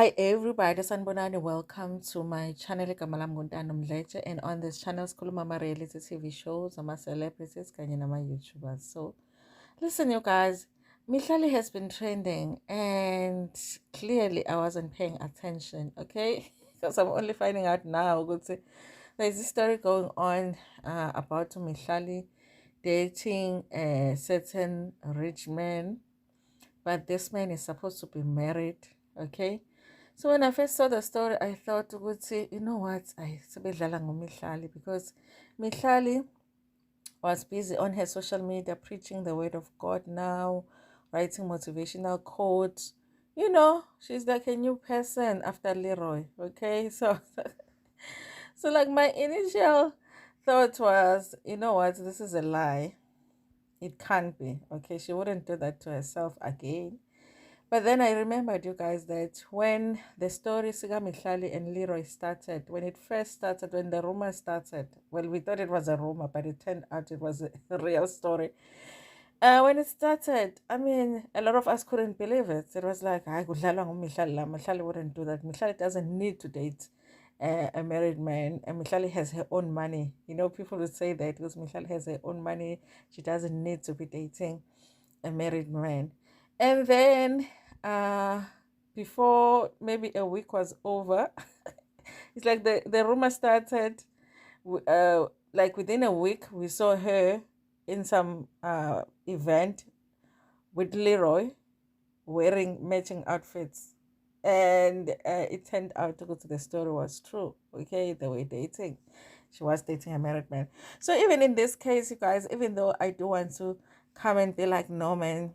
Hi everybody, sanibonani. Welcome to my channel igama lami nguNtando Mdletshe, and on this channel sikhuluma ama-reality TV shows, ama-celebrities kanye nama-YouTubers. So listen you guys, Mihlali has been trending and clearly I wasn't paying attention, okay? Because I'm only finding out now. There's this story going on about Mihlali dating a certain rich man, but this man is supposed to be married, okay? So when I first saw the story, I thought, would say, you know what, I sebedlala ngoMihlali, because Mihlali was busy on her social media preaching the word of God now, writing motivational quotes. You know, she's like a new person after Leroy, okay? So so like my initial thought was, you know what, this is a lie. It can't be, okay? She wouldn't do that to herself again. But then I remembered, you guys, that when the story Siga Mihlali and Leroy started, when it first started, when the rumor started, well, we thought it was a rumor, but it turned out it was a real story. When it started, I mean, a lot of us couldn't believe it. It was like, "Hayi, kudlalwa nguMihlali la. Mihlali wouldn't do that. Mihlali doesn't need to date a married man. And Mihlali has her own money. You know, people would say that because Mihlali has her own money. She doesn't need to be dating a married man." And then uh, before maybe a week was over, it's like the rumor started. Like within a week, we saw her in some event with Leroy wearing matching outfits. And it turned out to go to the story was true. Okay, they were dating. She was dating a married man. So even in this case, you guys, even though I do want to come and be like, no man,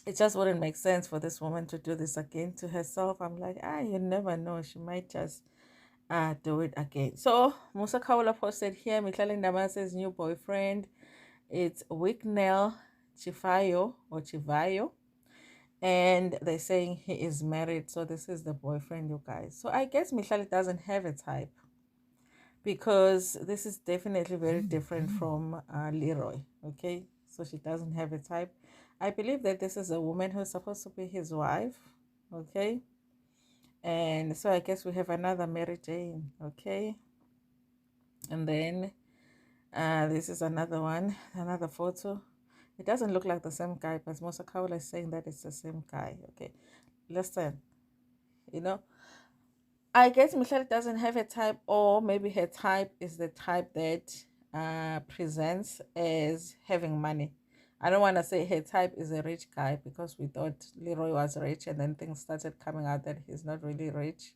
it just wouldn't make sense for this woman to do this again to herself. I'm like, you never know. She might just do it again. So Musa Kaula posted here, Mihlali Ndamase's new boyfriend. It's Wicknell Chifayo or Chivayo. And they're saying he is married. So this is the boyfriend, you guys. So I guess Mihlali doesn't have a type, because this is definitely very different from Leroy. Okay, so she doesn't have a type. I believe that this is a woman who's supposed to be his wife. Okay, and so I guess we have another Mary Jane. Okay, and then this is another one, another photo. It doesn't look like the same guy, but Musa Kaula is saying that it's the same guy. Okay, listen, you know, I guess Michelle doesn't have a type, or maybe her type is the type that presents as having money. I don't want to say her type is a rich guy, because we thought Leroy was rich and then things started coming out that he's not really rich.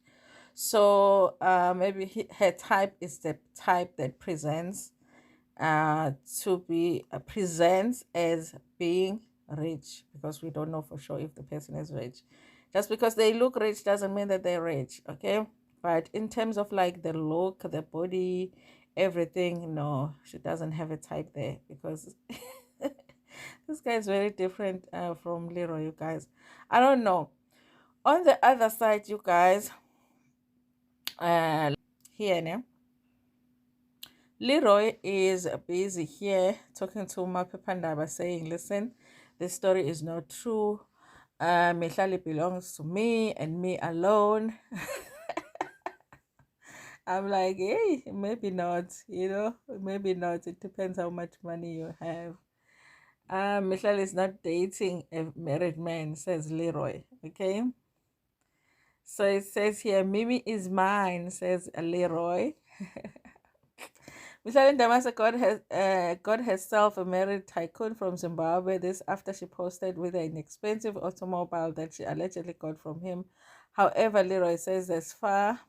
So maybe her type is the type that presents to be presents as being rich, because we don't know for sure if the person is rich. Just because they look rich doesn't mean that they're rich, okay? But in terms of like the look, the body, everything, no, she doesn't have a type there, because this guy is very different from Leroy, you guys. I don't know. On the other side, you guys, here now, Leroy is busy here talking to Mapepandaba, saying, listen, this story is not true. Mihlali belongs to me and me alone. I'm like, hey, maybe not, maybe not. It depends how much money you have. Mihlali is not dating a married man, says Leroy. Okay. So it says here, Mimi is mine, says Leroy. Mihlali Ndamase got herself a married tycoon from Zimbabwe. This after she posted with an expensive automobile that she allegedly got from him. However, Leroy says as far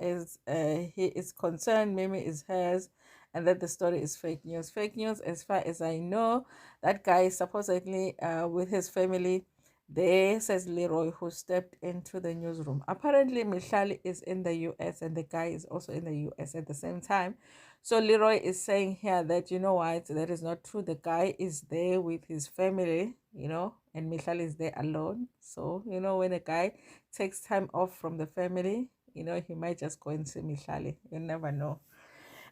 as he is concerned, Mimi is hers, and that the story is fake news. Fake news, as far as I know. That guy is supposedly with his family there, says Leroy, who stepped into the newsroom. Apparently, Mihlali is in the US and the guy is also in the US at the same time. So Leroy is saying here that, you know what, that is not true. The guy is there with his family, and Mihlali is there alone. So, when a guy takes time off from the family, he might just go and see Mihlali. You never know.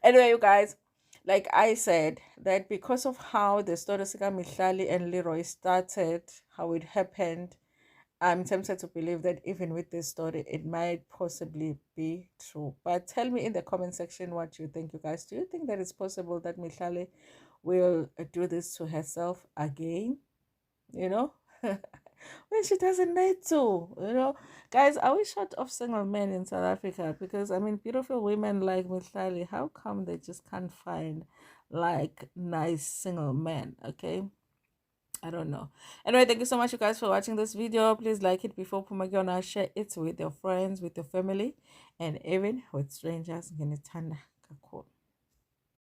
Anyway, you guys, like I said, that because of how the story Sika Mihlali and Leroy started, how it happened, I'm tempted to believe that even with this story, it might possibly be true. But tell me in the comment section what you think, you guys. Do you think that it's possible that Mihlali will do this to herself again? You know? When she doesn't need to, Guys, are we short of single men in South Africa? Because, I mean, beautiful women like Mihlali, how come they just can't find, like, nice single men, okay? I don't know. Anyway, thank you so much, you guys, for watching this video. Please like it before Pumagona. Share it with your friends, with your family, and even with strangers. Nginithanda kakhulu.